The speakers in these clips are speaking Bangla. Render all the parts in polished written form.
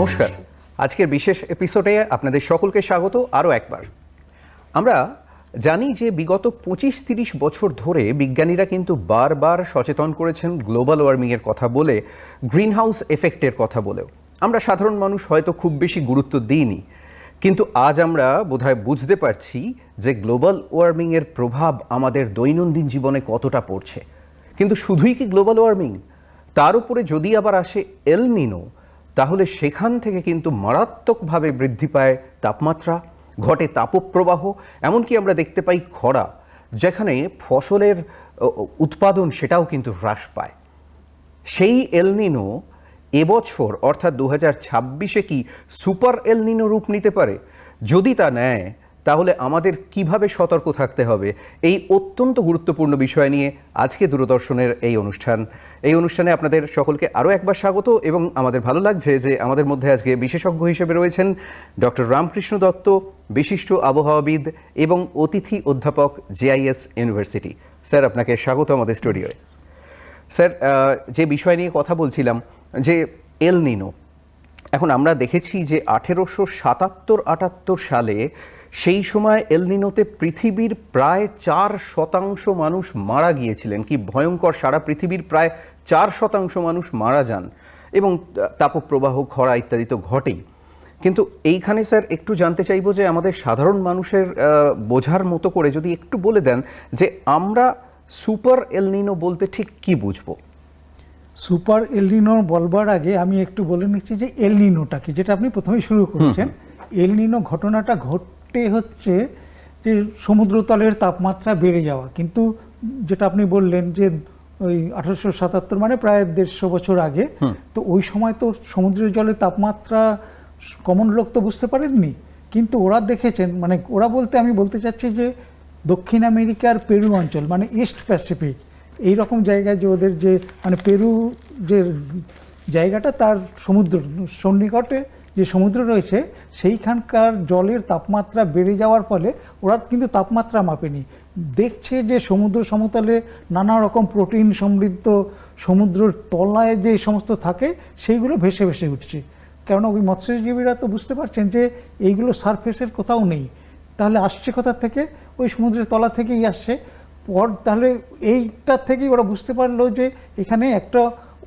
নমস্কার। আজকের বিশেষ এপিসোডে আপনাদের সকলকে স্বাগত আরও একবার। আমরা জানি যে বিগত 25-30 বছর ধরে বিজ্ঞানীরা কিন্তু বারবার সচেতন করেছেন গ্লোবাল ওয়ার্মিংয়ের কথা বলে, গ্রিন হাউস এফেক্টের কথা বলেও। আমরা সাধারণ মানুষ হয়তো খুব বেশি গুরুত্ব দিইনি, কিন্তু আজ আমরা বোধহয় বুঝতে পারছি যে গ্লোবাল ওয়ার্মিংয়ের প্রভাব আমাদের দৈনন্দিন জীবনে কতটা পড়ছে। কিন্তু শুধুই কি গ্লোবাল ওয়ার্মিং? তার উপরে যদি আবার আসে এল নিনো, তাহলে সেখান থেকে কিন্তু মারাত্মকভাবে বৃদ্ধি পায় তাপমাত্রা, ঘটে তাপপ্রবাহ, এমনকি আমরা দেখতে পাই খরা, যেখানে ফসলের উৎপাদন সেটাও কিন্তু হ্রাস পায়। সেই এল নিনো এবছর অর্থাৎ 2026-এ কি সুপার এল নিনো রূপ নিতে পারে? যদি তা নেয়, তাহলে আমাদের কিভাবে সতর্ক থাকতে হবে, এই অত্যন্ত গুরুত্বপূর্ণ বিষয় নিয়ে আজকে দূরদর্শনের এই অনুষ্ঠানে আপনাদের সকলকে আরও একবার স্বাগত। এবং আমাদের ভালো লাগছে যে আমাদের মধ্যে আজকে বিশেষজ্ঞ হিসেবে রয়েছেন ডক্টর রামকৃষ্ণ দত্ত, বিশিষ্ট আবহাওয়াবিদ এবং অতিথি অধ্যাপক JIS ইউনিভার্সিটি। স্যার, আপনাকে স্বাগত আমাদের স্টুডিওয়ে। স্যার, যে বিষয় নিয়ে কথা বলছিলাম, যে এল নিনো, এখন আমরা দেখেছি যে 1877-78 সালে সেই সময় এল নিনোতে পৃথিবীর প্রায় 4% মানুষ মারা গিয়েছিলেন। কি ভয়ঙ্কর! সারা পৃথিবীর প্রায় 4% মানুষ মারা যান এবং তাপপ্রবাহ, খরা ইত্যাদি তো ঘটেই। কিন্তু এইখানে স্যার একটু জানতে চাইব যে আমাদের সাধারণ মানুষের বোঝার মতো করে যদি একটু বলে দেন যে আমরা সুপার এল নিনো বলতে ঠিক কি বুঝবো? সুপার এল নিনো বলবার আগে আমি একটু বলে নিচ্ছি যে এল নিনোটা কি, যেটা আপনি প্রথমেই শুরু করেছেন। এল নিনো ঘটনাটা ঘটে হচ্ছে যে সমুদ্রতলের তাপমাত্রা বেড়ে যাওয়া। কিন্তু যেটা আপনি বললেন যে ওই 1877 মানে প্রায় 150 বছর আগে, তো ওই সময় তো সমুদ্রের জলের তাপমাত্রা কমন লোক তো বুঝতে পারেননি, কিন্তু ওরা দেখেছেন, মানে ওরা বলতে আমি বলতে চাচ্ছি যে দক্ষিণ আমেরিকার পেরু অঞ্চল, মানে ইস্ট প্যাসিফিক, এই রকম জায়গায় যে ওদের যে মানে পেরু যে জায়গাটা, তার সমুদ্র সন্নিকটে যে সমুদ্র রয়েছে, সেইখানকার জলের তাপমাত্রা বেড়ে যাওয়ার ফলে ওরা কিন্তু তাপমাত্রা মাপেনি, দেখছে যে সমুদ্র সমতলে নানা রকম প্রোটিন সমৃদ্ধ সমুদ্রের তলায় যে সমস্ত থাকে সেইগুলো ভেসে ভেসে উঠছে। কেননা ওই মৎস্যজীবীরা তো বুঝতে পারছেন যে এইগুলো সারফেসের কোথাও নেই, তাহলে আসছে কোথা থেকে? ওই সমুদ্রের তলা থেকেই আসছে। তাহলে এইটার থেকেই ওরা বুঝতে পারলো যে এখানে একটা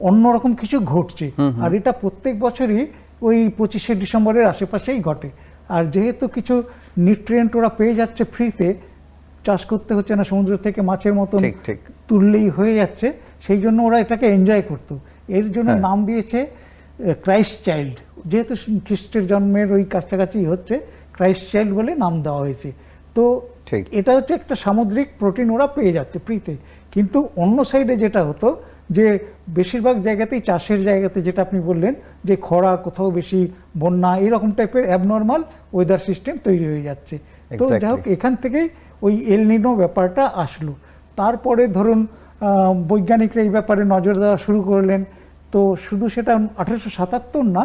অন্যরকম কিছু ঘটছে। আর এটা প্রত্যেক বছরই ওই 25শে ডিসেম্বরের আশেপাশেই ঘটে। আর যেহেতু কিছু নিউট্রিয়েন্ট ওরা পেয়ে যাচ্ছে ফ্রিতে, চাষ করতে হচ্ছে না, সমুদ্র থেকে মাছের মতন তুললেই হয়ে যাচ্ছে, সেই জন্য ওরা এটাকে এনজয় করতো। এর জন্য নাম দিয়েছে ক্রাইস্ট চাইল্ড। যেহেতু খ্রিস্টের জন্মের ওই কাছাকাছি হচ্ছে, ক্রাইস্ট চাইল্ড বলে নাম দেওয়া হয়েছে। তো এটা হচ্ছে একটা সামুদ্রিক প্রোটিন ওরা পেয়ে যাচ্ছে ফ্রিতে। কিন্তু অন্য সাইডে যেটা হতো যে বেশিরভাগ জায়গাতেই, চাষের জায়গাতে যেটা আপনি বললেন যে খরা, কোথাও বেশি বন্যা, এইরকম টাইপের অ্যাবনর্মাল ওয়েদার সিস্টেম তৈরি হয়ে যাচ্ছে। তো যাই হোক, এখান থেকেই ওই এল নিনো ব্যাপারটা আসলো। তারপরে ধরুন বৈজ্ঞানিকরা এই ব্যাপারে নজর দেওয়া শুরু করলেন। তো শুধু সেটা 1877 না,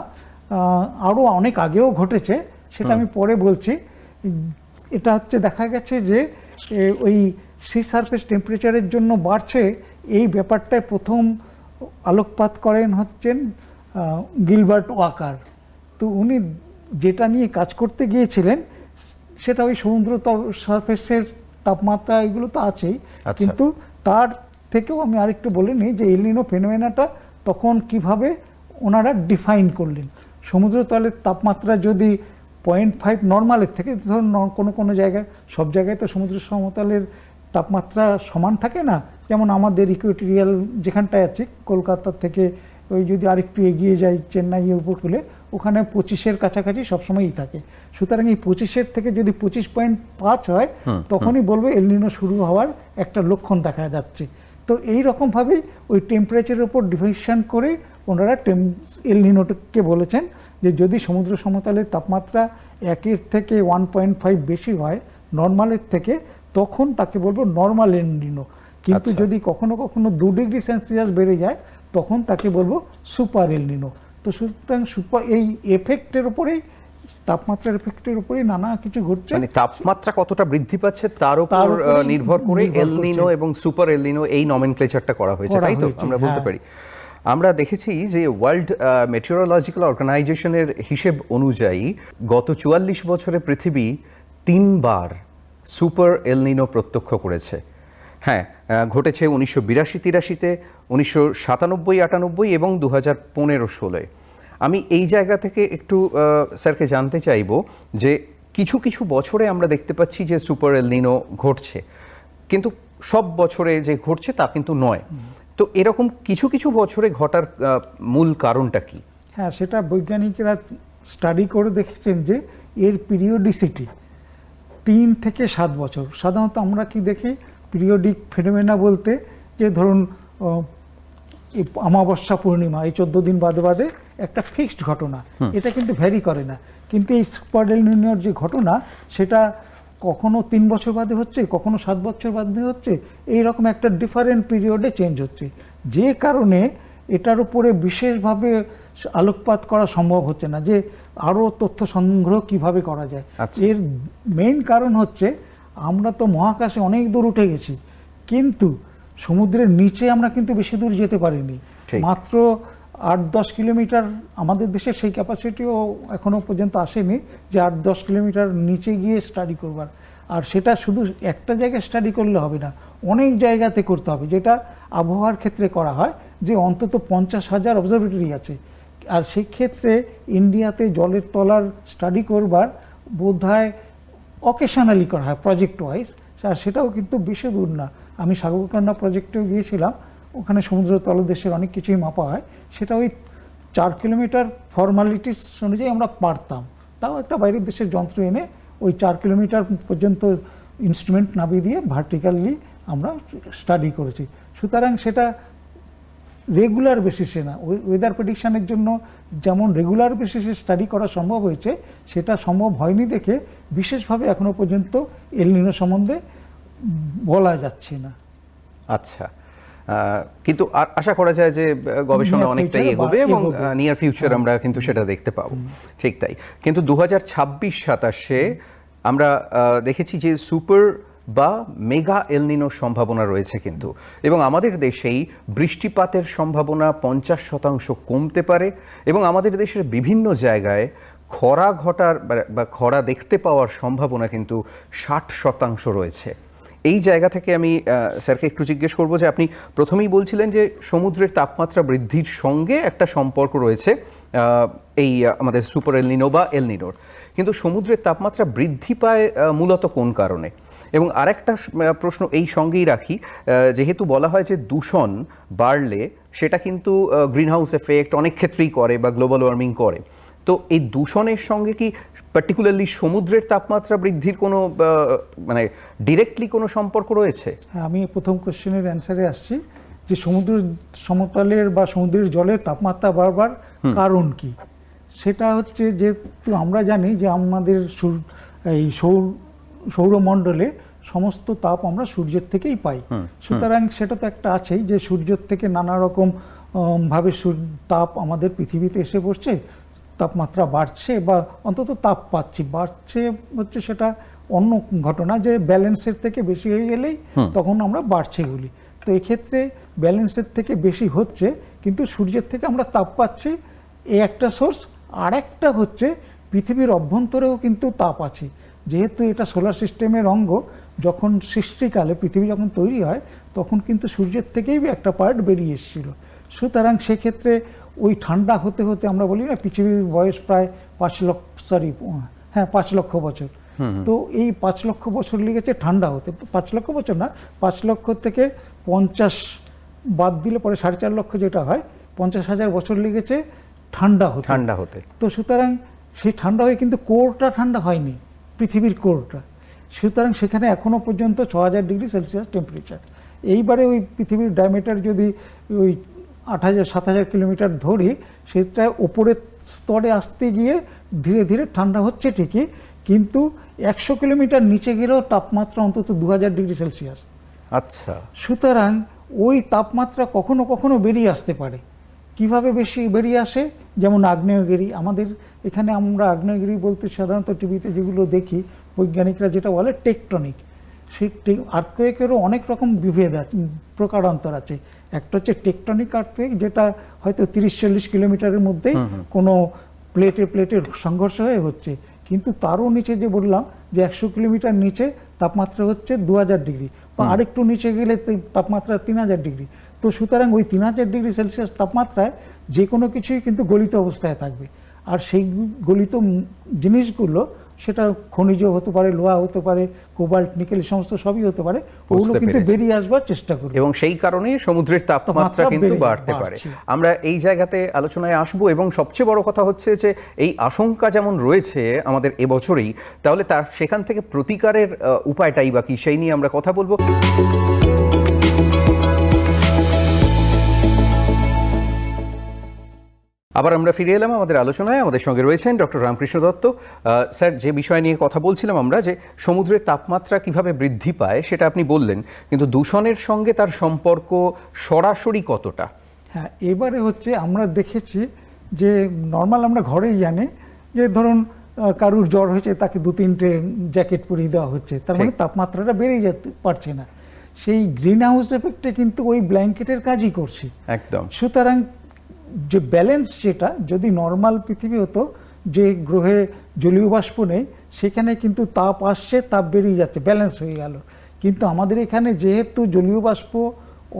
আরও অনেক আগেও ঘটেছে, সেটা আমি পরে বলছি। এটা হচ্ছে দেখা গেছে যে ওই সি সারফেস টেম্পারেচারের জন্য বাড়ছে, এই ব্যাপারটায় প্রথম আলোকপাত করেন হচ্ছেন গিলবার্ট ওয়াকার। তো উনি যেটা নিয়ে কাজ করতে গিয়েছিলেন সেটা ওই সমুদ্র সারফেসের তাপমাত্রা, এগুলো তো আছেই, কিন্তু তার থেকেও আমি আরেকটু বলে নিই যে এল নিনো ফেনোমেনাটা তখন কিভাবে ওনারা ডিফাইন করলেন। সমুদ্রতলের তাপমাত্রা যদি 0.5 নর্মালের থেকে, ধরুন কোনো জায়গায়, সব জায়গায় তো সমুদ্র সমতলের তাপমাত্রা সমান থাকে না, যেমন আমাদের ইকুয়েটোরিয়াল যেখানটায় আছে কলকাতার থেকে ওই যদি আরেকটু এগিয়ে যায় চেন্নাইয়ের উপকূলে, ওখানে 25-এর কাছাকাছি সবসময়ই থাকে। সুতরাং এই 25-এর থেকে যদি 25.5 হয়, তখনই বলবে এল নিনো শুরু হওয়ার একটা লক্ষণ দেখা যাচ্ছে। তো এই রকমভাবেই ওই টেম্পারেচারের উপর ডিফাইশন করে ওনারা এল নিনোকে বলেছেন যে যদি সমুদ্র সমতলের তাপমাত্রা 1-এর থেকে 1.5 বেশি হয় নর্মালের থেকে, তখন তাকে বলবো নর্মাল এল নিনো। কিন্তু যদি কখনো কখনো 2 ডিগ্রি সেলসিয়াস বেড়ে যায়, তখন তাকে বলবো সুপার এল নিনো। তো সুতরাং এই এফেক্টের উপরেই, তাপমাত্রার এফেক্টের উপরেই নানা কিছু ঘটছে। মানে তাপমাত্রা কতটা বৃদ্ধি পাচ্ছে তার উপর নির্ভর করে এল নিনো এবং সুপার এল নিনো এই নমেনক্লেচারটা করা হয়েছে, তাই তো আমরা বলতে পারি। আমরা দেখেছি যে ওয়ার্ল্ড মেটিওরোলজিক্যাল অর্গানাইজেশনের হিসেব অনুযায়ী গত ৪৪ বছরে পৃথিবী ৩বার সুপার এলনিনো প্রত্যক্ষ করেছে। হ্যাঁ, ঘটেছে 1982-83-তে, 1997-98 এবং 2015-16। আমি এই জায়গা থেকে একটু স্যারকে জানতে চাইব যে কিছু কিছু বছরে আমরা দেখতে পাচ্ছি যে সুপার এলনিনো ঘটছে, কিন্তু সব বছরে যে ঘটছে তা কিন্তু নয়। তো এরকম কিছু কিছু বছরে ঘটার মূল কারণটা কি? হ্যাঁ, সেটা বৈজ্ঞানিকরা স্টাডি করে দেখেছেন যে এর পিরিয়ডিসিটি 3 থেকে 7 বছর। সাধারণত আমরা কি দেখি পিরিয়ডিক ফেনোমেনা বলতে যে ধরুন এই অমাবস্যা পূর্ণিমা এই 14 দিন বাদে বাদে একটা ফিক্সড ঘটনা, এটা কিন্তু ভ্যারি করে না। কিন্তু এই সুপার এলনিনোর যে ঘটনা সেটা কখনো 3 বছর বাদে হচ্ছে, কখনো 7 বছর বাদে হচ্ছে, এইরকম একটা ডিফারেন্ট পিরিয়ডে চেঞ্জ হচ্ছে, যে কারণে এটার উপরে বিশেষভাবে আলোকপাত করা সম্ভব হচ্ছে না যে আরও তথ্য সংগ্রহ কিভাবে করা যায়। এর মেইন কারণ হচ্ছে আমরা তো মহাকাশে অনেক দূর উঠে গেছি, কিন্তু সমুদ্রের নিচে আমরা কিন্তু বেশি দূর যেতে পারিনি। মাত্র 8-10 কিলোমিটার, আমাদের দেশে সেই ক্যাপাসিটিও এখনো পর্যন্ত আসেনি যে 8-10 কিলোমিটার নিচে গিয়ে স্টাডি করবার। আর সেটা শুধু একটা জায়গায় স্টাডি করলে হবে না, অনেক জায়গাতে করতে হবে, যেটা আবহাওয়ার ক্ষেত্রে করা হয় যে অন্তত 50,000 অবজারভেটরি আছে। আর সেই ক্ষেত্রে ইন্ডিয়াতে জলের তলার স্টাডি করবার বোধহয় অকেশনালি করা হয় প্রজেক্ট ওয়াইজ, আর সেটাও কিন্তু বেশি দূর না। আমি সাগরকান্ডা প্রজেক্টেও গিয়েছিলাম, ওখানে সমুদ্র তলদেশের অনেক কিছুই মাপা হয়, সেটা ওই 4 কিলোমিটার ফর্মালিটিস অনুযায়ী আমরা পারতাম। তাও একটা বাইরের দেশের যন্ত্র এনে ওই 4 কিলোমিটার পর্যন্ত ইনস্ট্রুমেন্ট নামিয়ে দিয়ে ভার্টিক্যালি আমরা স্টাডি করেছি। সুতরাং সেটা রেগুলার বেসিসে না, ওয়েদার প্রেডিকশানের জন্য যেমন রেগুলার বেসিসে স্টাডি করা সম্ভব হয়েছে, সেটা সম্ভব হয়নি দেখে বিশেষভাবে এখনো পর্যন্ত এলনিনো সম্বন্ধে বলা যাচ্ছে না। আচ্ছা, কিন্তু আশা করা যায় যে গবেষণা অনেকটাই এগোবে এবং নিয়ার ফিউচার আমরা কিন্তু সেটা দেখতে পাবো। ঠিক তাই, কিন্তু 2026-27-এ আমরা দেখেছি যে সুপার বা মেগা এলনিনোর সম্ভাবনা রয়েছে কিন্তু, এবং আমাদের দেশেই বৃষ্টিপাতের সম্ভাবনা 50% কমতে পারে, এবং আমাদের দেশের বিভিন্ন জায়গায় খরা ঘটার বা খরা দেখতে পাওয়ার সম্ভাবনা কিন্তু 60% রয়েছে। এই জায়গা থেকে আমি স্যারকে একটু জিজ্ঞেস করবো যে আপনি প্রথমেই বলছিলেন যে সমুদ্রের তাপমাত্রা বৃদ্ধির সঙ্গে একটা সম্পর্ক রয়েছে এই আমাদের সুপার এলনিনো বা এলনিনোর, কিন্তু সমুদ্রের তাপমাত্রা বৃদ্ধি পায় মূলত কোন কারণে? এবং আরেকটা প্রশ্ন এই সঙ্গেই রাখি, যেহেতু বলা হয় যে দূষণ বাড়লে সেটা কিন্তু গ্রিনহাউস এফেক্ট অনেক ক্ষেত্রেই করে বা গ্লোবাল ওয়ার্মিং করে, তো এই দূষণের সঙ্গে কি পার্টিকুলারলি সমুদ্রের তাপমাত্রা বৃদ্ধির কোনো মানে ডিরেক্টলি কোনো সম্পর্ক রয়েছে? হ্যাঁ, আমি প্রথম কোশ্চেনের অ্যান্সারে আসছি যে সমুদ্র সমতলের বা সমুদ্রের জলের তাপমাত্রা বাড়বার কারণ কি। সেটা হচ্ছে যেহেতু আমরা জানি যে আমাদের এই সৌরমণ্ডলে সমস্ত তাপ আমরা সূর্যের থেকেই পাই, সুতরাং সেটা তো একটা আছেই যে সূর্যের থেকে নানা রকম ভাবে তাপ আমাদের পৃথিবীতে এসে পড়ছে, তাপমাত্রা বাড়ছে বা অন্তত তাপ পাচ্ছি, বাড়ছে হচ্ছে সেটা অন্য ঘটনা, যে ব্যালেন্সের থেকে বেশি হয়ে গেলেই তখন আমরা বাড়ছে বলি। তো এক্ষেত্রে ব্যালেন্সের থেকে বেশি হচ্ছে, কিন্তু সূর্যের থেকে আমরা তাপ পাচ্ছি, এই একটা সোর্স। আর একটা হচ্ছে পৃথিবীর অভ্যন্তরেও কিন্তু তাপ আছে, যেহেতু এটা সোলার সিস্টেমের অঙ্গ। যখন সৃষ্টিকালে পৃথিবী যখন তৈরি হয় তখন কিন্তু সূর্যের থেকেই একটা পার্ট বেরিয়ে এসেছিল। সুতরাং সেক্ষেত্রে ওই ঠান্ডা হতে হতে আমরা বলি না পৃথিবীর বয়স প্রায় 5 লক্ষ বছর। তো এই 5 লক্ষ বছর লেগেছে ঠান্ডা হতে, 5 লক্ষ বছর না, 5 লক্ষ থেকে 50 বাদ দিলে পরে 4.5 লক্ষ যেটা হয়, 50,000 বছর লেগেছে ঠান্ডা হতে। তো সুতরাং সেই ঠান্ডা হয়ে কিন্তু কোরটা ঠান্ডা হয়নি, পৃথিবীর কোরটা। সুতরাং সেখানে এখনো পর্যন্ত 6,000 ডিগ্রি সেলসিয়াস টেম্পারেচার। এইবারে ওই পৃথিবীর ডায়ামিটার যদি ওই 8,000-7,000 কিলোমিটার ধরি, সেটা ওপরের স্তরে আসতে গিয়ে ধীরে ধীরে ঠান্ডা হচ্ছে ঠিকই, কিন্তু 100 কিলোমিটার নিচে গেলেও তাপমাত্রা অন্তত 2,000 ডিগ্রি সেলসিয়াস। আচ্ছা, সুতরাং ওই তাপমাত্রা কখনো কখনো বেরিয়ে আসতে পারে। কিভাবে বেশি বেরিয়ে আসে? যেমন আগ্নেয়গিরি, আমাদের এখানে আমরা আগ্নেয়গিরি বলতে সাধারণত টিভিতে যেগুলো দেখি বৈজ্ঞানিকরা যেটা বলে টেকটনিক, সেই আর্থকোয়েকেরও অনেক রকম বিভেদ আছে, প্রকারান্তর আছে। একটা হচ্ছে টেকটনিক আর্থকোয়েক, যেটা হয়তো 30-40 কিলোমিটারের মধ্যেই কোনো প্লেটের সংঘর্ষ হয়ে হচ্ছে, কিন্তু তারও নিচে যে বললাম যে 100 কিলোমিটার নিচে তাপমাত্রা হচ্ছে 2000 ডিগ্রি, বা আরেকটু নিচে গেলে তাপমাত্রা 3000 ডিগ্রি। তো সুতরাং ওই 3000 ডিগ্রি সেলসিয়াস তাপমাত্রায় যে কোনো কিছুই কিন্তু গলিত অবস্থায় থাকবে। আর সেই গলিত জিনিসগুলো, সেটা খনিজ হতে পারে, লোহা হতে পারে, কোবাল্ট, নিকেল, সমস্ত সবই হতে পারে, ওগুলো কিন্তু বেরিয়ে আসবার চেষ্টা করবে এবং সেই কারণে সমুদ্রের তাপমাত্রা কিন্তু বাড়তে পারে। আমরা এই জায়গাতে আলোচনায় আসবো, এবং সবচেয়ে বড় কথা হচ্ছে যে এই আশঙ্কা যেমন রয়েছে আমাদের এবছরেই, তাহলে তার সেখান থেকে প্রতিকারের উপায়টাই বা কি, সেই নিয়ে আমরা কথা বলবো। আবার আমরা ফিরে এলাম আমাদের আলোচনায়। আমাদের সঙ্গে রয়েছেন ডক্টর রামকৃষ্ণ দত্ত। স্যার, যে বিষয় নিয়ে কথা বলছিলাম আমরা, যে সমুদ্রের তাপমাত্রা কিভাবে বৃদ্ধি পায় সেটা আপনি বললেন, কিন্তু দূষণের সঙ্গে তার সম্পর্ক সরাসরি কতটা? হ্যাঁ, এবারে হচ্ছে আমরা দেখেছি যে নর্মাল আমরা ঘরেই জানি যে ধরুন কারুর জ্বর হয়েছে, তাকে 2-3টে জ্যাকেট পরিয়ে দেওয়া হচ্ছে, তার মানে তাপমাত্রাটা বেড়ে যেতে পারছে না। সেই গ্রিন হাউস এফেক্টে কিন্তু ওই ব্ল্যাঙ্কেটের কাজই করছে একদম। সুতরাং যে ব্যালেন্স, সেটা যদি নর্মাল পৃথিবী হতো, যে গ্রহে জলীয় বাষ্প নেই, সেখানে কিন্তু তাপ আসছে, তাপ বেরিয়ে যাচ্ছে, ব্যালেন্স হয়ে গেল। কিন্তু আমাদের এখানে যেহেতু জলীয় বাষ্প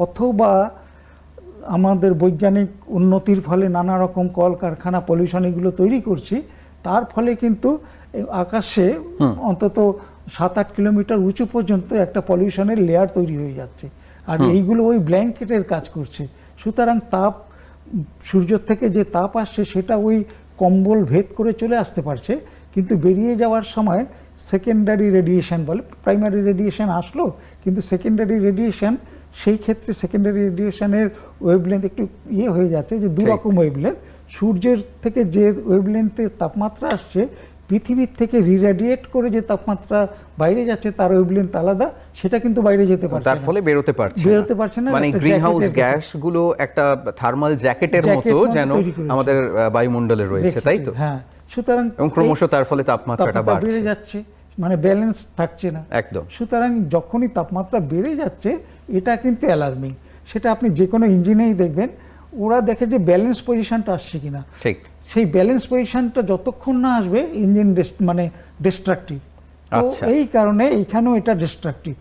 অথবা আমাদের বৈজ্ঞানিক উন্নতির ফলে নানা রকম কলকারখানা, পলিউশন এগুলো তৈরি করছি, তার ফলে কিন্তু আকাশে অন্তত 7-8 কিলোমিটার উঁচু পর্যন্ত একটা পলিউশনের লেয়ার তৈরি হয়ে যাচ্ছে, আর এইগুলো ওই ব্ল্যাঙ্কেটের কাজ করছে। সুতরাং তাপ, সূর্য থেকে যে তাপ আসছে সেটা ওই কম্বল ভেদ করে চলে আসতে পারছে, কিন্তু বেরিয়ে যাওয়ার সময় সেকেন্ডারি রেডিয়েশন বলে, প্রাইমারি রেডিয়েশন আসলো, কিন্তু সেকেন্ডারি রেডিয়েশন, সেই ক্ষেত্রে সেকেন্ডারি রেডিয়েশনের ওয়েভলেন্থ একটু হয়ে যাচ্ছে, যে দুরকম ওয়েভলেন্থ। সূর্যের থেকে যে ওয়েভলেন্থের তাপমাত্রা আসছে, পৃথিবীর থেকে রিরেডিয়েট করে যে তাপমাত্রা বাইরে যাচ্ছে, তার ওয়েভলেন্থ আলাদা, সেটা কিন্তু বাইরে যেতে পারছে না, তার ফলে বেরোতে পারছে না। মানে গ্রিনহাউস গ্যাসগুলো একটা থার্মাল জ্যাকেটের মতো যেন আমাদের বায়ুমণ্ডলে রয়েছে, তাই তো? হ্যাঁ, সুতরাং এবং ক্রমশ তার ফলে তাপমাত্রাটা বেড়ে যাচ্ছে, মানে ব্যালেন্স থাকছে না একদম। সুতরাং যখনই তাপমাত্রা বেড়ে যাচ্ছে, এটা কিন্তু অ্যালার্মিং। সেটা আপনি যে কোনো ইঞ্জিনেই দেখবেন, ওরা দেখে যে ব্যালেন্স পজিশনটা আসছে কিনা। ঠিক সেই ব্যালেন্স পজিশনটা যতক্ষণ না আসবে, ইঞ্জিন মানে ডিস্ট্রাকটিভ। এই কারণে এইখানেও এটা ডিস্ট্রাকটিভ।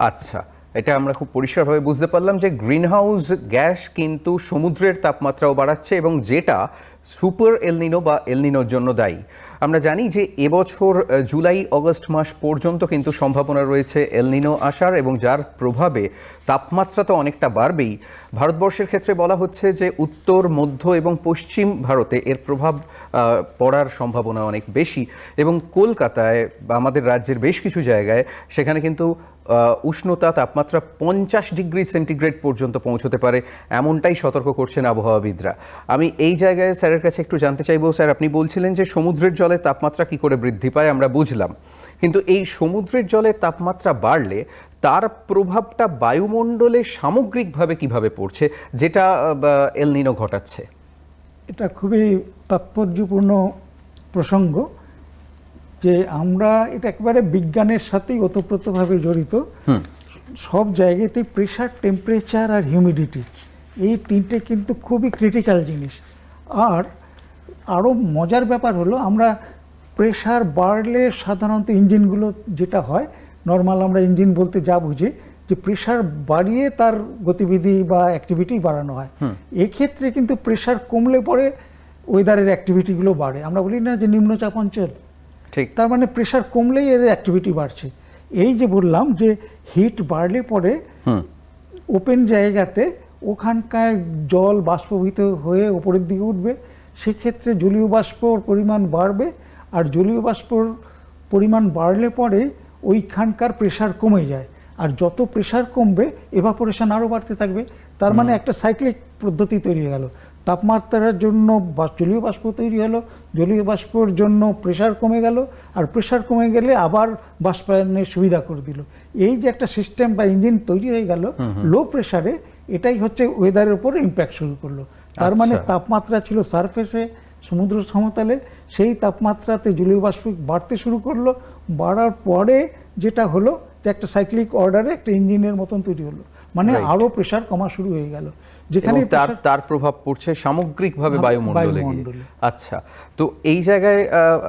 আচ্ছা, এটা আমরা খুব পরিষ্কারভাবে বুঝতে পারলাম যে গ্রিনহাউস গ্যাস কিন্তু সমুদ্রের তাপমাত্রাও বাড়াচ্ছে, এবং যেটা সুপার এলনিনো বা এলনিনোর জন্য দায়ী। আমরা জানি যে এবছর জুলাই আগস্ট মাস পর্যন্ত কিন্তু সম্ভাবনা রয়েছে এলনিনো আসার, এবং যার প্রভাবে তাপমাত্রা তো অনেকটা বাড়বেই। ভারতবর্ষের ক্ষেত্রে বলা হচ্ছে যে উত্তর, মধ্য এবং পশ্চিম ভারতে এর প্রভাব পড়ার সম্ভাবনা অনেক বেশি, এবং কলকাতায় বা আমাদের রাজ্যের বেশ কিছু জায়গায় সেখানে কিন্তু উষ্ণতা, তাপমাত্রা 50 ডিগ্রি সেন্টিগ্রেড পর্যন্ত পৌঁছতে পারে, এমনটাই সতর্ক করছেন আবহাওয়াবিদরা। আমি এই জায়গায় স্যারের কাছে একটু জানতে চাইবো, স্যার, আপনি বলছিলেন যে সমুদ্রের জলের তাপমাত্রা কি করে বৃদ্ধি পায়, আমরা বুঝলাম, কিন্তু এই সমুদ্রের জলের তাপমাত্রা বাড়লে তার প্রভাবটা বায়ুমণ্ডলে সামগ্রিকভাবে কিভাবে পড়ছে, যেটা এলনিনো ঘটাচ্ছে? এটা খুবই তাৎপর্যপূর্ণ প্রসঙ্গ, যে আমরা এটা একেবারে বিজ্ঞানের সাথেই ওতপ্রোতভাবে জড়িত। সব জায়গাতেই প্রেশার, টেম্পারেচার আর হিউমিডিটি, এই তিনটে কিন্তু খুবই ক্রিটিক্যাল জিনিস। আর আরও মজার ব্যাপার হলো, আমরা প্রেশার বাড়লে সাধারণত ইঞ্জিনগুলো যেটা হয়, নর্মাল আমরা ইঞ্জিন বলতে যা বুঝি, যে প্রেশার বাড়িয়ে তার গতিবিধি বা অ্যাক্টিভিটি বাড়ানো হয়। এক্ষেত্রে কিন্তু প্রেশার কমলে পরে ওয়েদারের অ্যাক্টিভিটিগুলো বাড়ে। আমরা বলি না যে নিম্নচাপ অঞ্চল, ঠিক তার মানে প্রেশার কমলেই এর অ্যাক্টিভিটি বাড়ছে। এই যে বললাম যে হিট বাড়লে পরে ওপেন জায়গাতে ওখানকার জল বাষ্পীভূত হয়ে ওপরের দিকে উঠবে, সেক্ষেত্রে জলীয় বাষ্পর পরিমাণ বাড়বে, আর জলীয় বাষ্পর পরিমাণ বাড়লে পরে ওইখানকার প্রেশার কমে যায়, আর যত প্রেশার কমবে এভাপোরেশন আরও বাড়তে থাকবে। তার মানে একটা সাইক্লিক পদ্ধতি তৈরি হয়ে গেল। তাপমাত্রার জন্য জলীয় বাষ্প তৈরি হলো, জলীয় বাষ্পর জন্য প্রেশার কমে গেল, আর প্রেশার কমে গেলে আবার বাষ্পায়নের সুবিধা করে দিল। এই যে একটা সিস্টেম বা ইঞ্জিন তৈরি হয়ে গেল লো প্রেশারে, এটাই হচ্ছে ওয়েদারের উপর ইম্প্যাক্ট শুরু করলো। তার মানে তাপমাত্রা ছিল সারফেসে, সমুদ্র সমতলে, সেই তাপমাত্রাতে জলীয় বাষ্প বাড়তে শুরু করলো, বাড়ার পরে যেটা হলো যে একটা সাইক্লিক অর্ডারে একটা ইঞ্জিনের মতন তৈরি হলো, মানে Right. আরো প্রেসার কমা শুরু হয়ে গেল, যেখানে এবং তার প্রভাব পড়ছে সামগ্রিকভাবে বায়ুমণ্ডলে গিয়ে। বায়ুমণ্ডলে। আচ্ছা, তো এই জায়গায়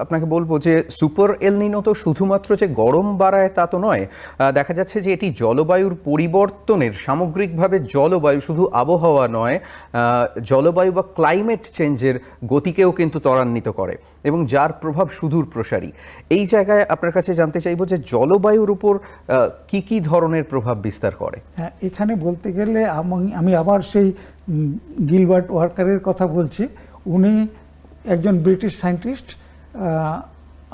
আপনাকে বলবো যে সুপার এলনিনো তো শুধুমাত্র যে গরম বাড়ায় তা তো নয়, দেখা যাচ্ছে যে এটি জলবায়ুর পরিবর্তনের, সামগ্রিকভাবে জলবায়ু, শুধু আবহাওয়া নয়, জলবায়ু বা ক্লাইমেট চেঞ্জের গতিকেও কিন্তু ত্বরান্বিত করে এবং যার প্রভাব সুদূর প্রসারী। এই জায়গায় আপনার কাছে জানতে চাইবো যে জলবায়ুর উপর কি কি ধরনের প্রভাব বিস্তার করে? হ্যাঁ, এখানে বলতে গেলে আমি আবার সেই গিলবার্ট ওয়াকারের কথা বলছি। উনি একজন ব্রিটিশ সায়েন্টিস্ট,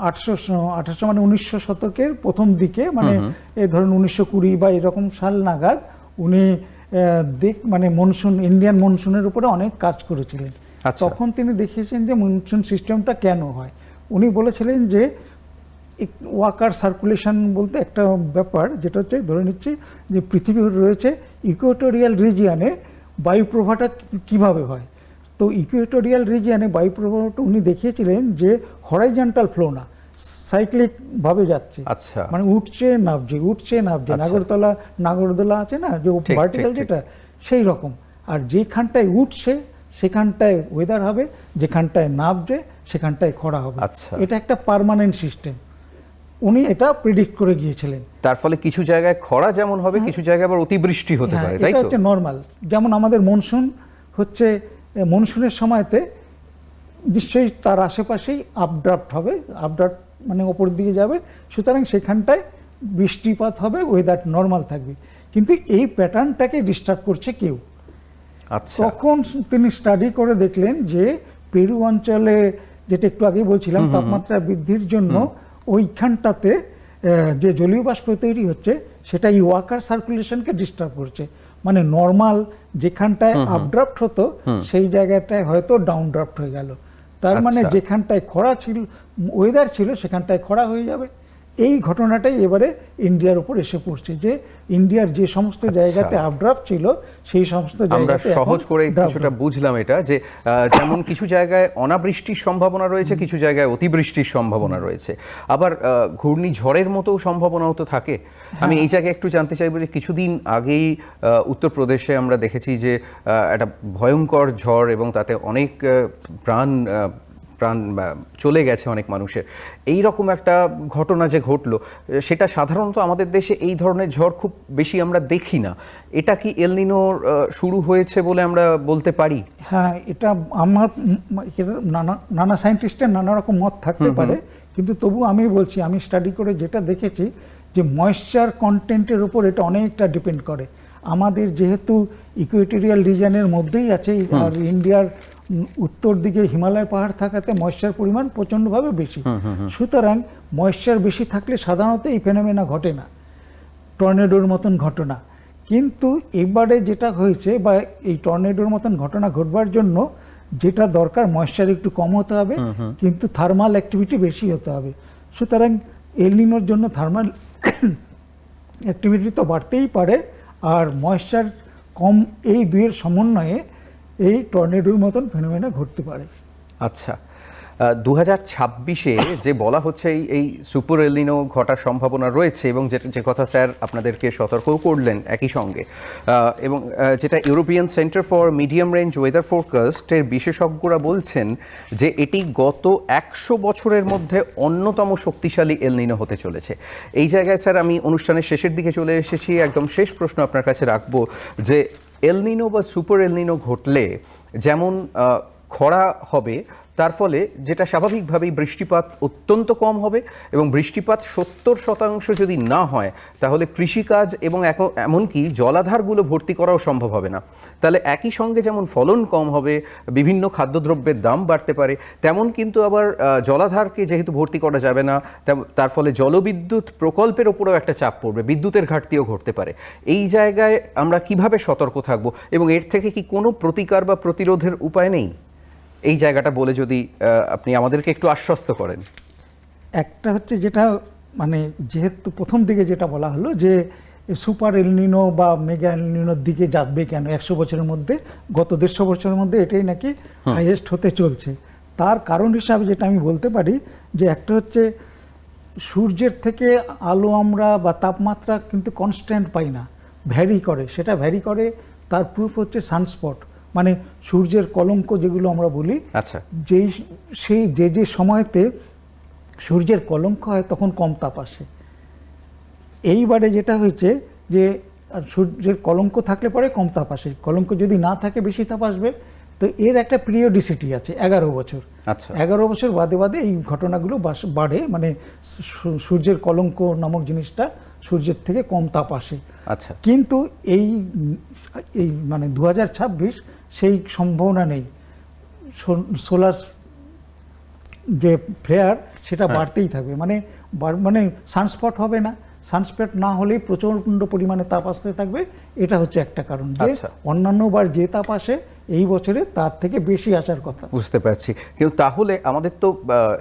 1800 মানে 1900 শতকের প্রথম দিকে, মানে এই ধরুন 1920 বা এরকম সাল নাগাদ উনি মানে ইন্ডিয়ান মনসুনের উপরে অনেক কাজ করেছিলেন। আচ্ছা। তখন তিনি দেখিয়েছেন যে মনসুন সিস্টেমটা কেন হয়। উনি বলেছিলেন যে ওয়াকার সার্কুলেশন বলতে একটা ব্যাপার, যেটা হচ্ছে ধরে নিচ্ছি যে পৃথিবীর রয়েছে ইকুয়েটোরিয়াল রিজিয়নে বায়ুপ্রবাহটা কিভাবে হয়। তো ইকুয়েটোরিয়াল রিজিয়নে বায়ুপ্রবাহটা উনি দেখিয়েছিলেন যে হরাইজন্টাল ফ্লো না, সাইক্লিক ভাবে যাচ্ছে। আচ্ছা। মানে উঠছে নামছে, উঠছে নামছে। আচ্ছা। নাগরদোলা আছে না, যে ঠিক, ভার্টিক্যাল ঠিক, যেটা, সেই রকম। আর যেখানটায় উঠছে সেখানটায় ওয়েদার হবে, যেখানটায় নামছে সেখানটায় খরা হবে। আচ্ছা। এটা একটা পার্মানেন্ট সিস্টেম, উনি এটা প্রেডিক্ট করে গিয়েছিলেন। তার ফলে কিছু জায়গায় খরা যেমন হবে, কিছু জায়গায় আবার অতিবৃষ্টি হতে হ্যাঁ, পারে, তাই এটা তো? হচ্ছে নর্মাল। যেমন আমাদের মনসুন হচ্ছে, মনসুনের সময়তে নিশ্চয়ই তার আশেপাশেই আপড্রাফট হবে, আপড্রাফট মানে ওপর দিকে যাবে, সুতরাং সেখানটায় বৃষ্টিপাত হবে, ওয়েদার নর্মাল থাকবে। কিন্তু এই প্যাটার্নটাকে ডিস্টার্ব করছে কেউ। আচ্ছা। তখন তিনি স্টাডি করে দেখলেন যে পেরু অঞ্চলে, যেটা একটু আগে বলছিলাম, তাপমাত্রা বৃদ্ধির জন্য ওইখানটাতে যে জলীয় বাষ্প তৈরি হচ্ছে সেটা এই ওয়াকার সার্কুলেশনকে ডিস্টার্ব করছে। মানে নর্মাল যেখানটায় আপড্রাফট হতো সেই জায়গাটায় হয়তো ডাউনড্রাফট হয়ে গেল। তার মানে আচ্ছা। যেখানটায় খরা ছিল, ওয়েদার ছিল, সেখানটায় খরা হয়ে যাবে। এই ঘটনাটাই এবারে ইন্ডিয়ার উপর এসে পড়ছে, যে ইন্ডিয়ার যে সমস্ত জায়গাতে আপড্রাফট ছিল সেই সমস্ত আমরা জায়গাতে সহজ এখন করে draft কিছুটা বুঝলাম এটা, যে যেমন কিছু জায়গায় অনাবৃষ্টির সম্ভাবনা রয়েছে, কিছু জায়গায় অতিবৃষ্টির সম্ভাবনা রয়েছে, আবার ঘূর্ণিঝড়ের মতো সম্ভাবনাও তো থাকে। আমি এই জায়গায় একটু জানতে চাইবো যে কিছুদিন আগেই উত্তরপ্রদেশে আমরা দেখেছি যে একটা ভয়ঙ্কর ঝড় এবং তাতে অনেক প্রাণ চলে গেছে অনেক মানুষের। এই রকম একটা ঘটনা যে ঘটলো, সেটা সাধারণত আমাদের দেশে এই ধরনের ঝড় খুব বেশি আমরা দেখি না। এটা কি এল নিনোর শুরু হয়েছে বলে আমরা বলতে পারি? হ্যাঁ, এটা আমার নানা সায়েন্টিস্টের নানা রকম মত থাকতে পারে, কিন্তু তবু আমি বলছি, আমি স্টাডি করে যেটা দেখেছি যে ময়েশ্চার কন্টেন্টের উপর এটা অনেকটা ডিপেন্ড করে। আমাদের যেহেতু ইকুয়েটোরিয়াল রিজিয়নের মধ্যেই আছে, আর ইন্ডিয়ার উত্তর দিকে হিমালয় পাহাড় থাকাতে ময়েশ্চার পরিমাণ প্রচণ্ডভাবে বেশি, সুতরাং ময়েশ্চার বেশি থাকলে সাধারণত এই ফেনোমেনা ঘটে না, টর্নেডোর মতন ঘটনা। কিন্তু এবারে যেটা হয়েছে, বা এই টর্নেডোর মতন ঘটনা ঘটবার জন্য যেটা দরকার, ময়েশ্চার একটু কম হতে হবে, কিন্তু থার্মাল অ্যাক্টিভিটি বেশি হতে হবে। সুতরাং এল নিনোর জন্য থার্মাল অ্যাক্টিভিটি তো বাড়তেই পারে, আর ময়েশ্চার কম, এই দুইয়ের সমন্বয়ে এই টর্নেডোর মতন ফেনোমেনা ঘটতে পারে। আচ্ছা, 2026-এ যে বলা হচ্ছে এই সুপার এল নিনো ঘটার সম্ভাবনা রয়েছে, এবং যে কথা স্যার আপনাদেরকে সতর্কও করলেন একই সঙ্গে, এবং যেটা European centre for medium range weather ফোরকাস্টের বিশেষজ্ঞরা বলছেন যে এটি গত 100 বছরের মধ্যে অন্যতম শক্তিশালী এল নিনো হতে চলেছে। এই জায়গায় স্যার আমি অনুষ্ঠানের শেষের দিকে চলে এসেছি, একদম শেষ প্রশ্ন আপনার কাছে রাখবো যে এল নিনো বা সুপার এল নিনো ঘটলে যেমন খরা হবে, তার ফলে যেটা স্বাভাবিকভাবেই বৃষ্টিপাত অত্যন্ত কম হবে, এবং বৃষ্টিপাত 70% যদি না হয় তাহলে কৃষিকাজ এবং এমনকি জলাধারগুলো ভর্তি করাও সম্ভব হবে না। তাহলে একই সঙ্গে যেমন ফলন কম হবে, বিভিন্ন খাদ্যদ্রব্যের দাম বাড়তে পারে, তেমন কিন্তু আবার জলাধারকে যেহেতু ভর্তি করা যাবে না, তার ফলে জলবিদ্যুৎ প্রকল্পের ওপরেও একটা চাপ পড়বে, বিদ্যুতের ঘাটতিও ঘটতে পারে। এই জায়গায় আমরা কিভাবে সতর্ক থাকব, এবং এর থেকে কি কোনো প্রতিকার বা প্রতিরোধের উপায় নেই? এই জায়গাটা বলে যদি আপনি আমাদেরকে একটু আশ্বস্ত করেন। একটা হচ্ছে, যেটা মানে যেহেতু প্রথম দিকে যেটা বলা হলো যে সুপার এল নিনো বা মেগা এল নিনোর দিকে যাবে কেন 100 বছরের মধ্যে, গত 150 বছরের মধ্যে এটাই নাকি হাইয়েস্ট হতে চলছে। তার কারণ হিসাবে যেটা আমি বলতে পারি, যে একটা হচ্ছে সূর্যের থেকে আলো আমরা বা তাপমাত্রা কিন্তু কনস্ট্যান্ট পাই না, ভ্যারি করে। সেটা ভ্যারি করে, তার প্রুফ হচ্ছে সানস্পট, মানে সূর্যের কলঙ্ক যেগুলো আমরা বলি। আচ্ছা, সেই যে সময়তে সূর্যের কলঙ্ক হয় তখন কম তাপ আসে। এইবারে যেটা হয়েছে যে সূর্যের কলঙ্ক থাকলে পরে কম তাপ আসে, কলঙ্ক যদি না থাকে বেশি তাপ আসবে। তো এর একটা পিরিয়ডিসিটি আছে 11 বছর। আচ্ছা, 11 বছর বাদে বাদে এই ঘটনাগুলো বাড়ে, মানে সূর্যের কলঙ্ক নামক জিনিসটা সূর্যের থেকে কম তাপ আসে। আচ্ছা, কিন্তু এই মানে 2026 সেই সম্ভাবনা নেই। সোলার যে ফ্লেয়ার সেটা বাড়তেই থাকবে, মানে সানস্পট হবে না। সানস্পট না হলেই প্রচণ্ড পরিমাণে তাপ আসতে থাকবে। এটা হচ্ছে একটা কারণ, যে আচ্ছা। অন্যান্যবার যে তাপ আসে এই বছরে তার থেকে বেশি আসার কথা। বুঝতে পারছি। কিন্তু তাহলে আমাদের তো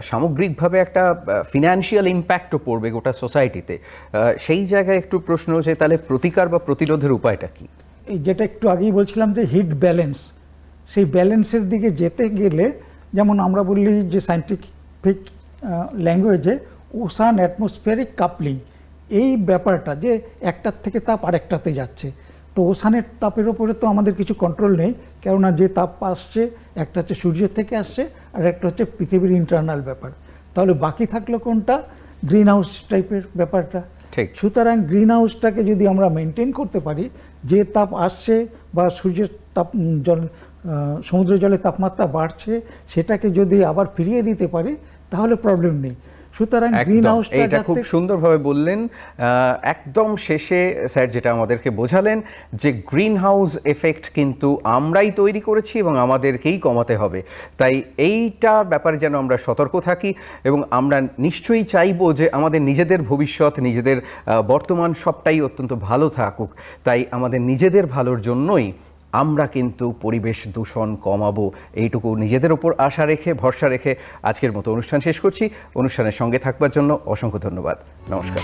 সামগ্রিকভাবে একটা ফিনান্সিয়াল ইম্প্যাক্টও পড়বে গোটা সোসাইটিতে। সেই জায়গায় একটু প্রশ্ন, যে তাহলে প্রতিকার বা প্রতিরোধের উপায়টা কি? এই যেটা একটু আগেই বলছিলাম যে হিট ব্যালেন্স, সেই ব্যালেন্সের দিকে যেতে গেলে, যেমন আমরা বললি যে সায়েন্টিফিক ল্যাঙ্গুয়েজে ওশান অ্যাটমসফিয়ারিক কাপলিং, এই ব্যাপারটা যে একটার থেকে তাপ আরেকটাতে যাচ্ছে। তো ওশানের তাপের ওপরে তো আমাদের কিছু কন্ট্রোল নেই, কেননা যে তাপ আসছে একটা হচ্ছে সূর্যের থেকে আসছে, আর একটা হচ্ছে পৃথিবীর ইন্টারনাল ব্যাপার। তাহলে বাকি থাকলো কোনটা? গ্রিন হাউস টাইপের ব্যাপারটা। ঠিক। সুতরাং গ্রিন হাউসটাকে যদি আমরা মেনটেন করতে পারি, যে তাপ আসছে বা সূর্যের তাপ সমুদ্র জলের তাপমাত্রা বাড়ছে, সেটাকে যদি আবার ফিরিয়ে দিতে পারি তাহলে প্রবলেম নেই। সুতরাং গ্রিন হাউসটা, এটা খুব সুন্দরভাবে বললেন। একদম শেষে স্যার যেটা আমাদেরকে বোঝালেন, যে গ্রিন হাউস এফেক্ট কিন্তু আমরাই তৈরি করেছি এবং আমাদেরকেই কমাতে হবে। তাই এইটা ব্যাপারে যেন আমরা সতর্ক থাকি, এবং আমরা নিশ্চয়ই চাইবো যে আমাদের নিজেদের ভবিষ্যৎ, নিজেদের বর্তমান সবটাই অত্যন্ত ভালো থাকুক। তাই আমাদের নিজেদের ভালোর জন্যই আমরা কিন্তু পরিবেশ দূষণ কমাবো, এইটুকু নিজেদের ওপর আশা রেখে, ভরসা রেখে আজকের মতো অনুষ্ঠান শেষ করছি। অনুষ্ঠানের সঙ্গে থাকবার জন্য অসংখ্য ধন্যবাদ। নমস্কার।